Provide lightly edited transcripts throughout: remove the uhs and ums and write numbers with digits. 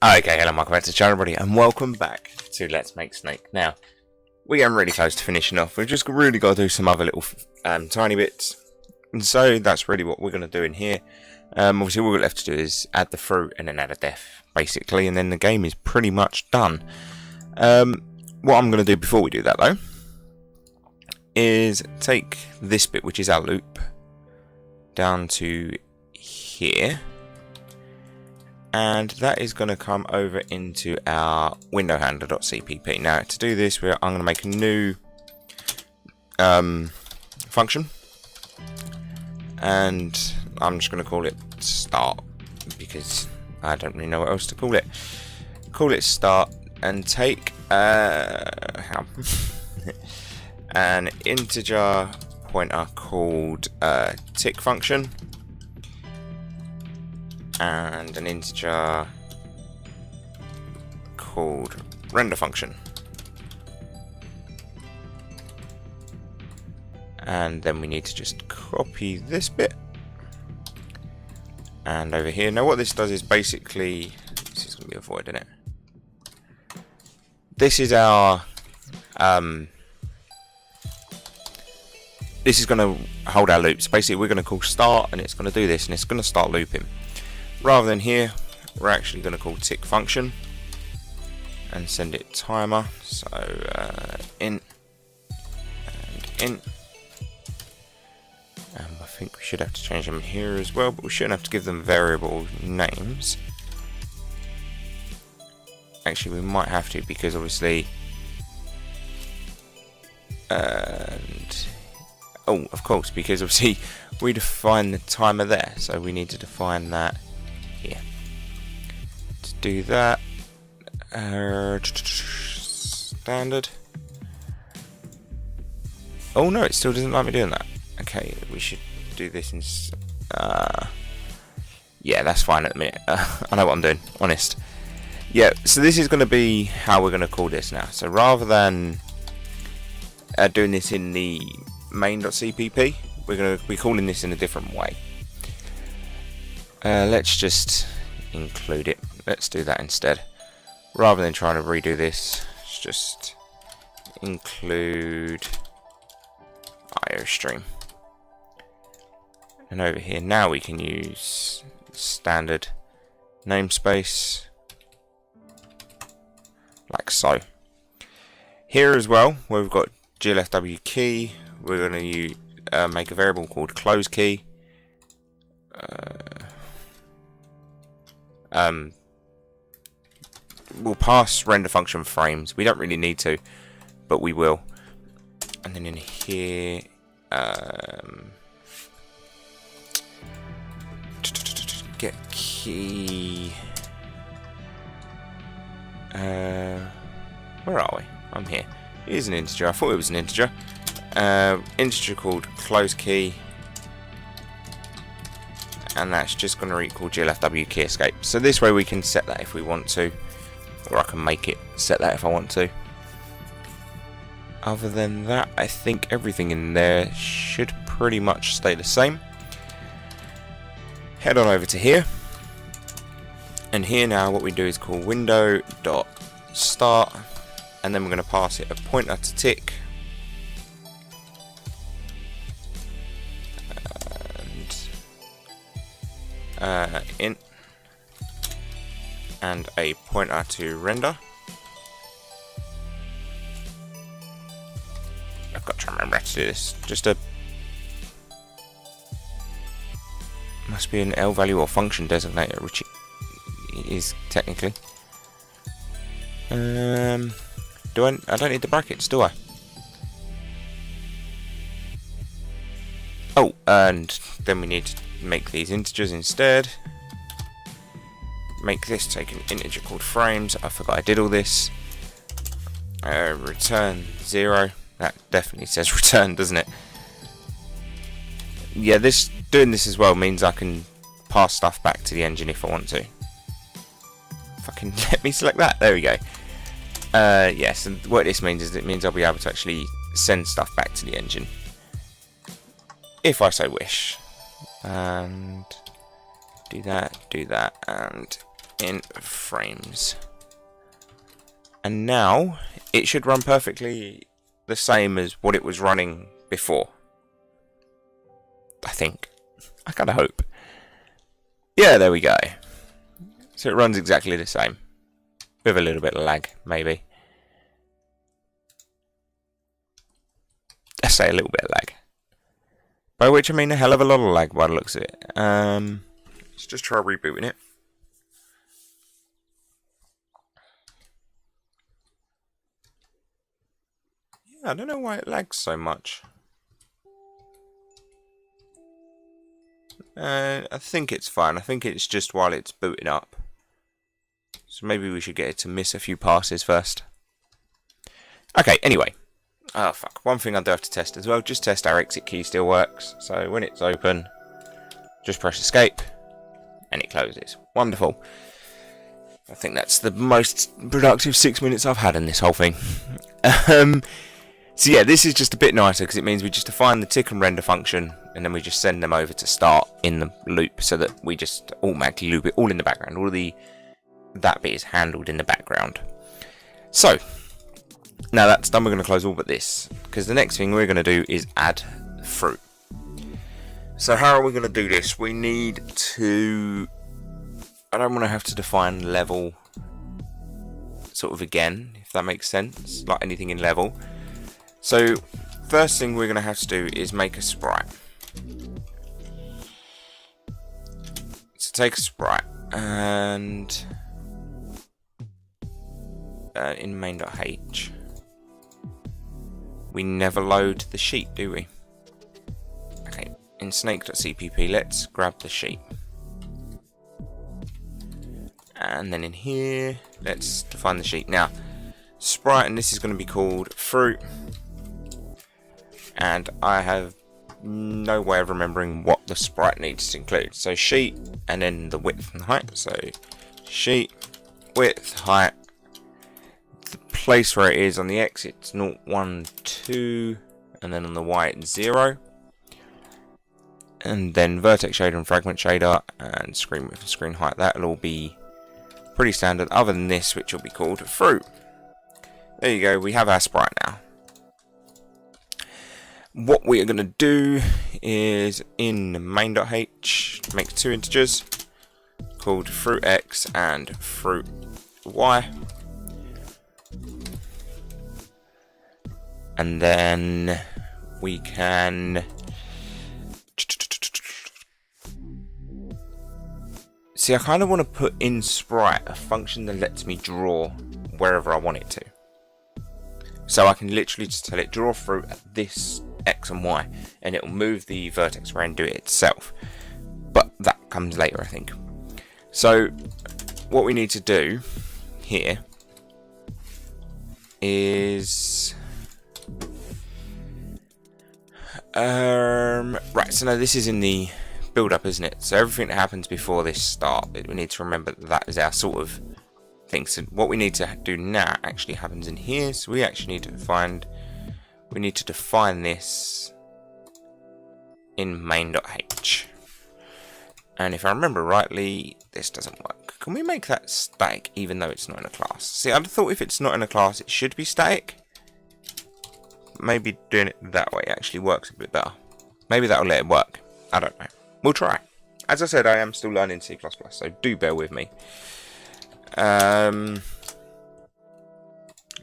Okay, hello, welcome back to the channel, everybody, and welcome back to Let's Make Snake. Now, we're getting really close to finishing off. We've just really got to do some other little tiny bits, and so that's really what we're going to do in here. Obviously, all we're left to do is add the fruit and then add a death, basically, and then the game is pretty much done. What I'm going to do before we do that, though, is take this bit, which is our loop, down to here. And that is going to come over into our window handler.cpp. Now, to do this, I'm going to make a new function, and I'm just going to call it start because I don't really know what else to call it. Call it start and take an integer pointer called tick function. And an integer called render function, and then we need to just copy this bit and over here. Now what this does is basically, this is going to be a void, isn't it? This is our this is going to hold our loops. Basically we're going to call start and it's going to do this and it's going to start looping. Rather than here, we're actually going to call tick function and send it timer. So int and int, and I think we should have to change them here as well, but we shouldn't have to give them variable names. Actually, we might have to because obviously, and oh, of course, because obviously we define the timer there, so we need to define that here. To do that, standard. Oh no, it still doesn't like me doing that. Okay, we should do this in. Yeah, that's fine at the minute. I know what I'm doing, honest. Yeah, so this is going to be how we're going to call this now. So rather than doing this in the main.cpp, we're going to be calling this in a different way. Let's just include it. Let's do that instead. Rather than trying to redo this, let's just include IOStream. And over here now we can use standard namespace, like so. Here as well, where we've got glfw key, we're going to make a variable called close key. We'll pass render function frames. We don't really need to, but we will. And then in here, get key. Where are we? I'm here. Here's an integer. I thought it was an integer. Integer called close key. And that's just going to equal glfw key escape. So this way we can set that if we want to, or I can make it set that if I want to. Other than that, I think everything in there should pretty much stay the same. Head on over to here, and here now what we do is call window.start, and then we're going to pass it a pointer to tick. Int and a pointer to render. I've got to remember how to do this. Just a must be an L value or function designator, which it is technically. I don't need the brackets, do I? Oh, and then we need to make these integers instead. Make this take an integer called frames. I forgot I did all this. Return 0. That definitely says return, doesn't it? Yeah, doing this as well means I can pass stuff back to the engine if I want to. Fucking let me select that. There we go. Yes, and what this means is it means I'll be able to actually send stuff back to the engine if I so wish. And do that, and in frames. And now it should run perfectly the same as what it was running before. I think. I kind of hope. Yeah, there we go. So it runs exactly the same. With a little bit of lag, maybe. Let's say a little bit of lag. By which I mean a hell of a lot of lag by the looks of it. Let's just try rebooting it. Yeah, I don't know why it lags so much. I think it's fine. I think it's just while it's booting up. So maybe we should get it to miss a few passes first. Okay, anyway. Oh fuck, one thing I do have to test as well. Just test our exit key still works. So when it's open, just press escape and it closes. Wonderful. I think that's the most productive 6 minutes I've had in this whole thing. So yeah, this is just a bit nicer because it means we just define the tick and render function and then we just send them over to start in the loop so that we just automatically loop it all in the background. All of that bit is handled in the background. So now that's done, we're going to close all but this because the next thing we're going to do is add fruit. So how are we going to do this? We need to... I don't want to have to define level sort of again, if that makes sense, like anything in level. So first thing we're going to have to do is make a sprite. So take a sprite and in main.h we never load the sheet, do we? Okay, in snake.cpp let's grab the sheet. And then in here, let's define the sheet. Now, sprite, and this is going to be called fruit. And I have no way of remembering what the sprite needs to include. So sheet, and then the width and height. So sheet, width, height. The place where it is on the X, it's 0, 1, 2, and then on the Y, it's 0. And then vertex shader and fragment shader, and screen width and screen height. That'll all be pretty standard, other than this, which will be called fruit. There you go, we have our sprite now. What we are going to do is in main.h make two integers called fruit x and fruit y, and then we can see, I kind of want to put in sprite a function that lets me draw wherever I want it to. So I can literally just tell it draw fruit at this X and Y and it will move the vertex around and do it itself. But that comes later, I think. So what we need to do here is right, so now this is in the build up, isn't it? So everything that happens before this start, we need to remember that is our sort of thing. So what we need to do now actually happens in here. So we actually need to define this in main.h. And if I remember rightly, this doesn't work. Can we make that static even though it's not in a class? See, I'd have thought if it's not in a class, it should be static. Maybe doing it that way actually works a bit better. Maybe that'll let it work. I don't know. We'll try. As I said, I am still learning C++, so do bear with me.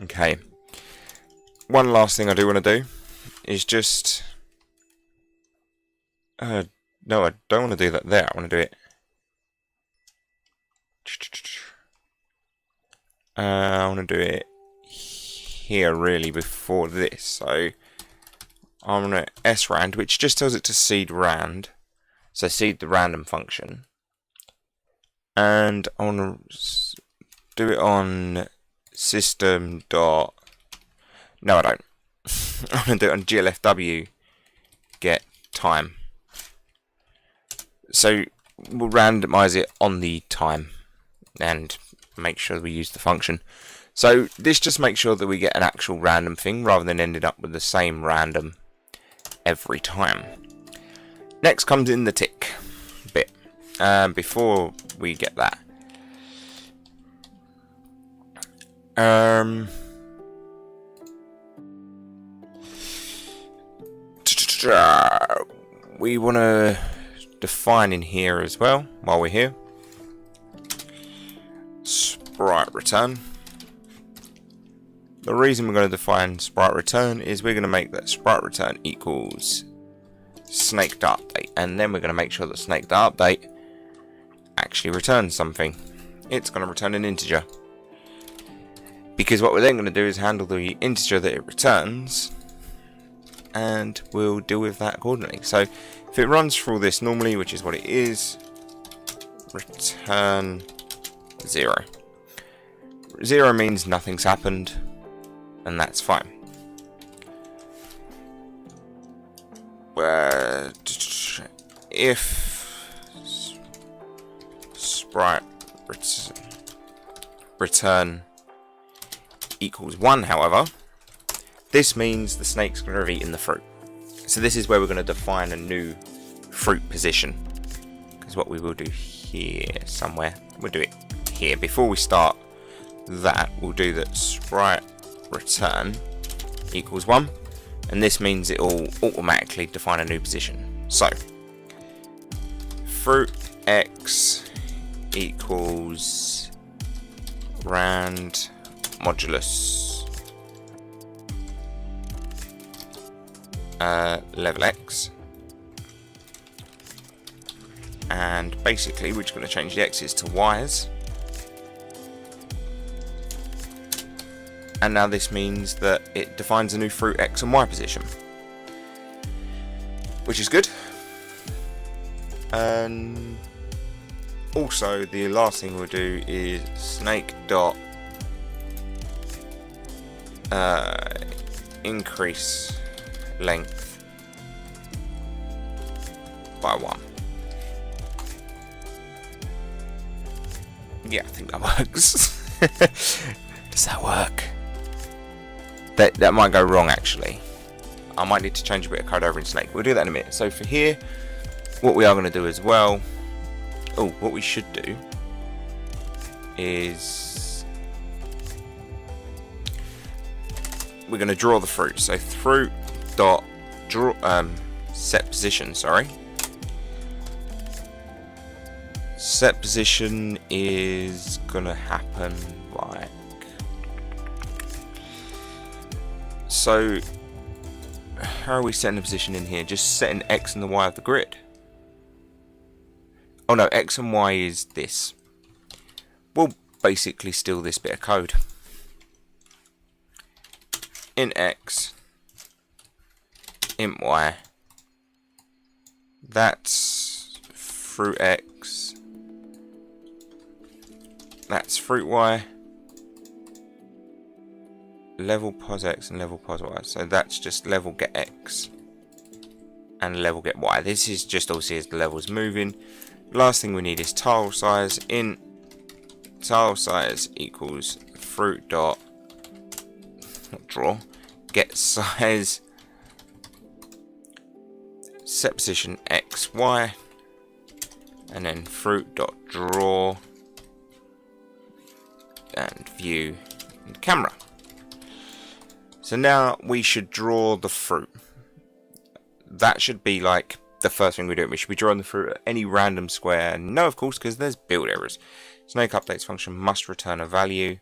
Okay. One last thing I do want to do is just... no, I don't want to do that there. I want to do it... I want to do it here, really, before this. So I'm going to srand, which just tells it to seed rand. So seed the random function. And I want to do it on system dot... No, I don't. I'm going to do it on glfw get time. So we'll randomize it on the time and make sure we use the function. So this just makes sure that we get an actual random thing rather than ending up with the same random every time. Next comes in the tick bit. Before we get that, We want to define in here as well while we're here. Sprite return. The reason we're going to define sprite return is we're going to make that sprite return equals snake.update, and then we're going to make sure that snake.update actually returns something. It's going to return an integer, because what we're then going to do is handle the integer that it returns, and we'll deal with that accordingly. So if it runs through this normally, which is what it is, return 0. 0 means nothing's happened, and that's fine. If sprite return equals 1, however, this means the snake's going to have eaten the fruit. So this is where we're going to define a new fruit position, because what we will do here somewhere, we'll do it here. Before we start that, we'll do that sprite return equals 1, and this means it will automatically define a new position. So fruit x equals rand modulus level x, and basically we're just going to change the x's to y's, and now this means that it defines a new fruit x and y position, which is good. And also the last thing we'll do is snake dot increase length by 1. Yeah, I think that works. Does that work? That might go wrong actually. I might need to change a bit of code over in Snake. We'll do that in a minute. So for here, what we are going to do as well, what we should do is we're going to draw the fruit. So fruit dot draw set position. Set position is going to happen like so. How are we setting the position in here? Just setting x and the y of the grid. Oh no, x and y is this. We'll basically steal this bit of code. Int x, int y. That's fruit x. That's fruit y. Level pos x and level pos y. So that's just level get x and level get y. This is just obviously as the level's moving. Last thing we need is tile size. Int tile size equals fruit dot not draw get size set position x y, and then fruit dot draw and view and camera. So now we should draw the fruit. That should be like the first thing we do. We should be drawing the fruit at any random square. No, of course, because there's build errors. Snake updates function must return a value.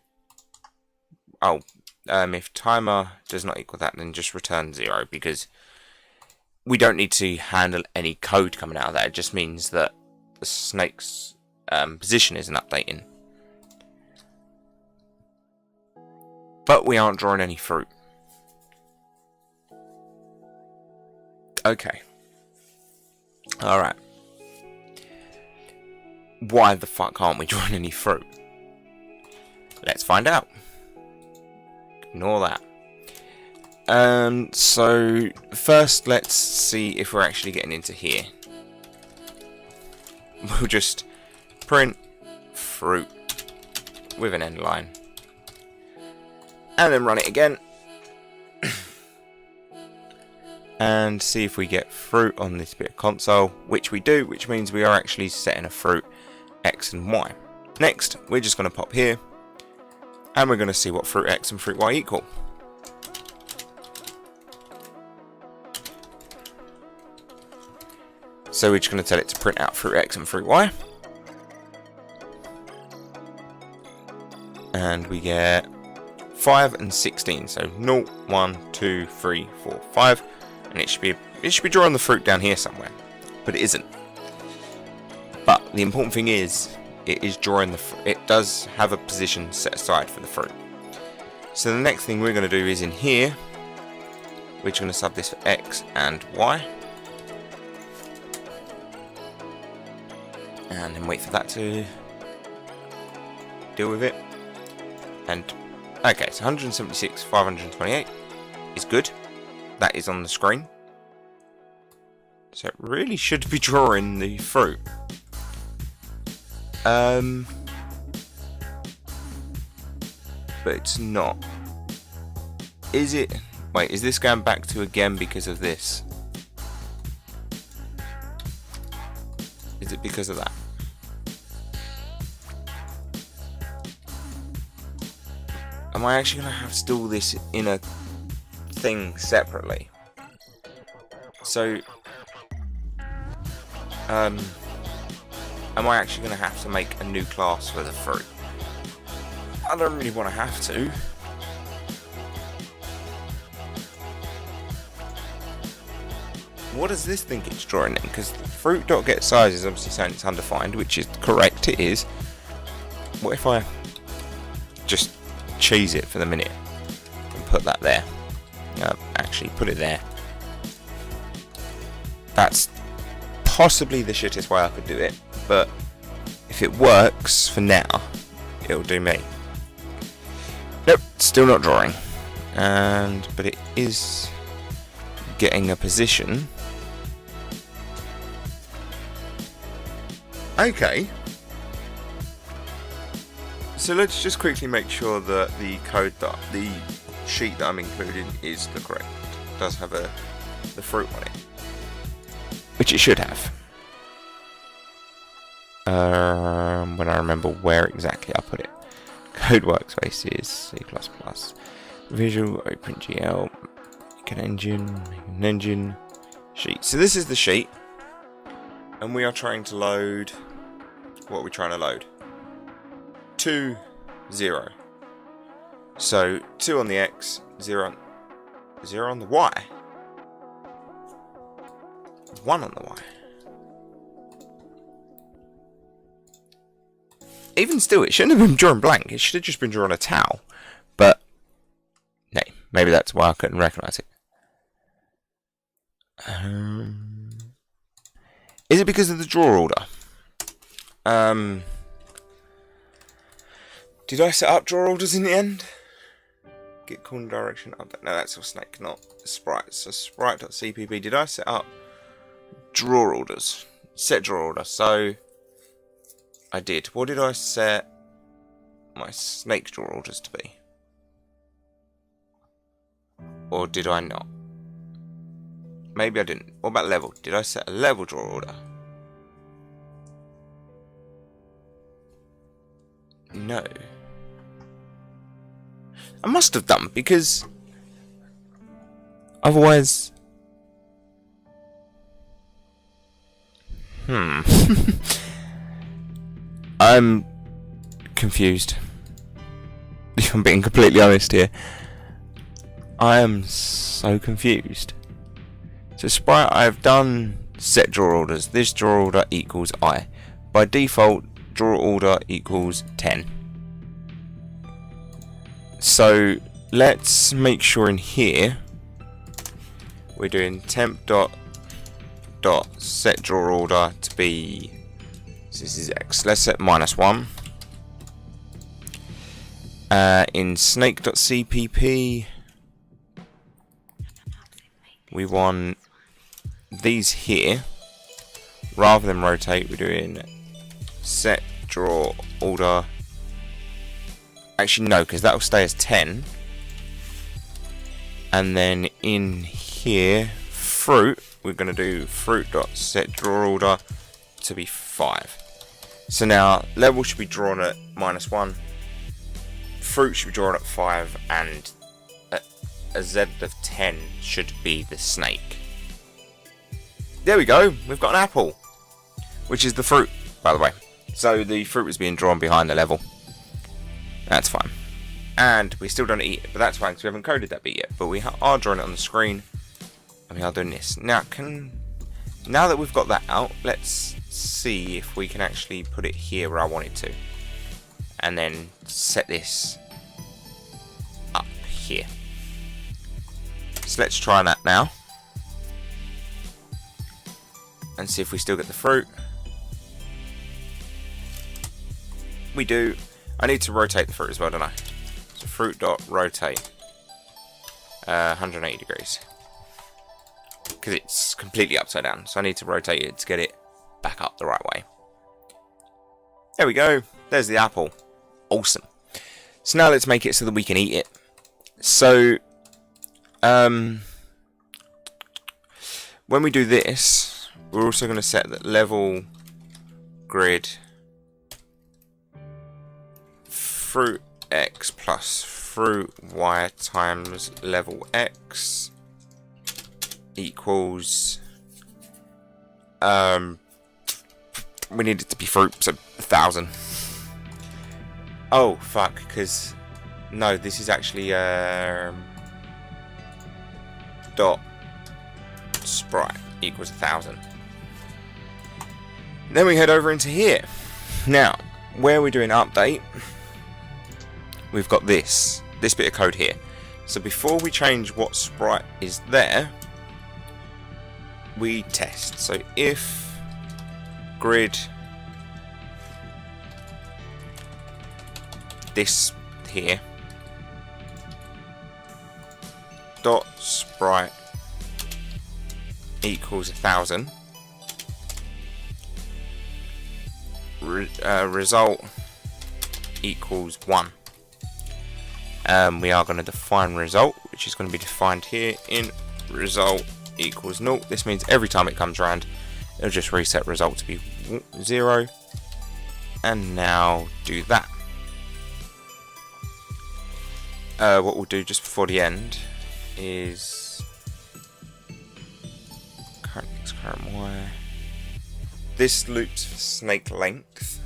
If timer does not equal that, then just return 0, because we don't need to handle any code coming out of that. It just means that the snake's position isn't updating. But we aren't drawing any fruit. Okay. Alright. Why the fuck aren't we drawing any fruit? Let's find out. Ignore that. So first let's see if we're actually getting into here. We'll just print fruit with an end line. And then run it again. And see if we get fruit on this bit of console, which we do, which means we are actually setting a fruit x and y. Next, we're just going to pop here and we're going to see what fruit X and fruit Y equal. So we're just going to tell it to print out fruit X and fruit Y. And we get 5 and 16. So 0, 1, 2, 3, 4, 5. And it should be drawing the fruit down here somewhere. But it isn't. But the important thing is, it is drawing it does have a position set aside for the fruit. So the next thing we're going to do is in here, we're just going to sub this for X and Y. And then wait for that to deal with it. And okay, so 176, 528 is good. That is on the screen. So it really should be drawing the fruit. But it's not. Is it? Wait, is this going back to again because of this? Is it because of that? Am I actually going to have to do this in a thing separately? So, am I actually going to have to make a new class for the fruit? I don't really want to have to. What does this think it's drawing in? Because fruit.getSize is obviously saying it's undefined, which is correct, it is. What if I just cheese it for the minute and put that there? Actually, put it there. That's possibly the shittest way I could do it, but if it works for now, it'll do me. Nope, still not drawing. But it is getting a position. Okay. So let's just quickly make sure that the the sheet that I'm including is the correct. It does have the fruit on it, which it should have. When I remember where exactly I put it. Code workspaces, C++, Visual, OpenGL, make an engine, sheet. So this is the sheet, and we are trying to load. What are we trying to load? 2, 0. So 2 on the X, 0 on the Y. 1 on the Y. Even still, it shouldn't have been drawn blank. It should have just been drawn a towel. But, no, maybe that's why I couldn't recognise it. Is it because of the draw order? Did I set up draw orders in the end? Get corner direction update. No, that's for Snake, not Sprite. So sprite.cpp. Did I set up draw orders? Set draw order. So I did. What did I set my Snake draw orders to be? Or did I not? Maybe I didn't. What about level? Did I set a level draw order? No. I must have done, because otherwise... I'm confused. If I'm being completely honest here. I am so confused. So Sprite, I've done set draw orders. This draw order equals I. By default, draw order equals 10. So let's make sure in here we're doing temp dot set draw order to be, so this is X. Let's set -1. In snake.cpp we want these here. Rather than rotate, we're doing set draw order. Actually no, because that will stay as 10. And then in here, fruit, we're going to do fruit.set draw order to be 5. So now level should be drawn at -1. fruit should be drawn at 5, and a Z of 10 should be the snake. There we go, we've got an apple, which is the fruit, by the way. So the fruit was being drawn behind the level. That's fine. And we still don't eat it, but that's fine because we haven't coded that bit yet. But we are drawing it on the screen, and we are doing this. Now that we've got that out, let's see if we can actually put it here where I want it to. And then set this up here. So let's try that now. And see if we still get the fruit. We do. I need to rotate the fruit as well, don't I? So fruit dot rotate 180 degrees. Because it's completely upside down. So I need to rotate it to get it back up the right way. There we go. There's the apple. Awesome. So now let's make it so that we can eat it. So when we do this, we're also going to set that level grid fruit x plus fruit y times level x equals we need it to be fruit, so 1000. Oh fuck, because no, this is actually dot sprite equals 1000. Then we head over into here. Now, where we're doing update, we've got this bit of code here. So before we change what sprite is there, we test. So if grid this here dot sprite equals 1000, result equals 1. We are going to define result, which is going to be defined here in result equals 0. This means every time it comes around, it'll just reset result to be 0. And now do that. What we'll do just before the end is current x, current y. This loops for snake length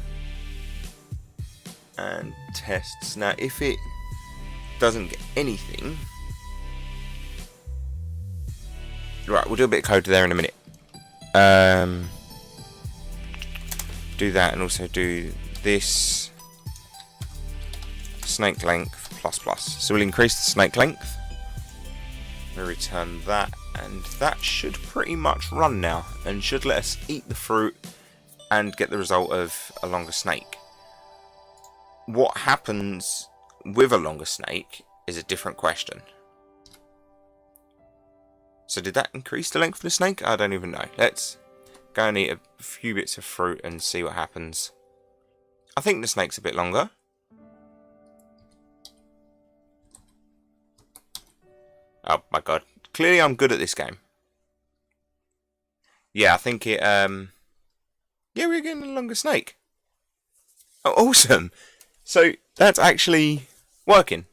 and tests. Now, if it doesn't get anything, right, we'll do a bit of code there in a minute. Do that, and also do this snake length plus plus. So we'll increase the snake length. We'll return that, and that should pretty much run now, and should let us eat the fruit and get the result of a longer snake. What happens with a longer snake is a different question. So did that increase the length of the snake? I don't even know. Let's go and eat a few bits of fruit and see what happens. I think the snake's a bit longer. Oh my god. Clearly I'm good at this game. Yeah, I think it, yeah, we're getting a longer snake. Oh, awesome. So, that's actually working.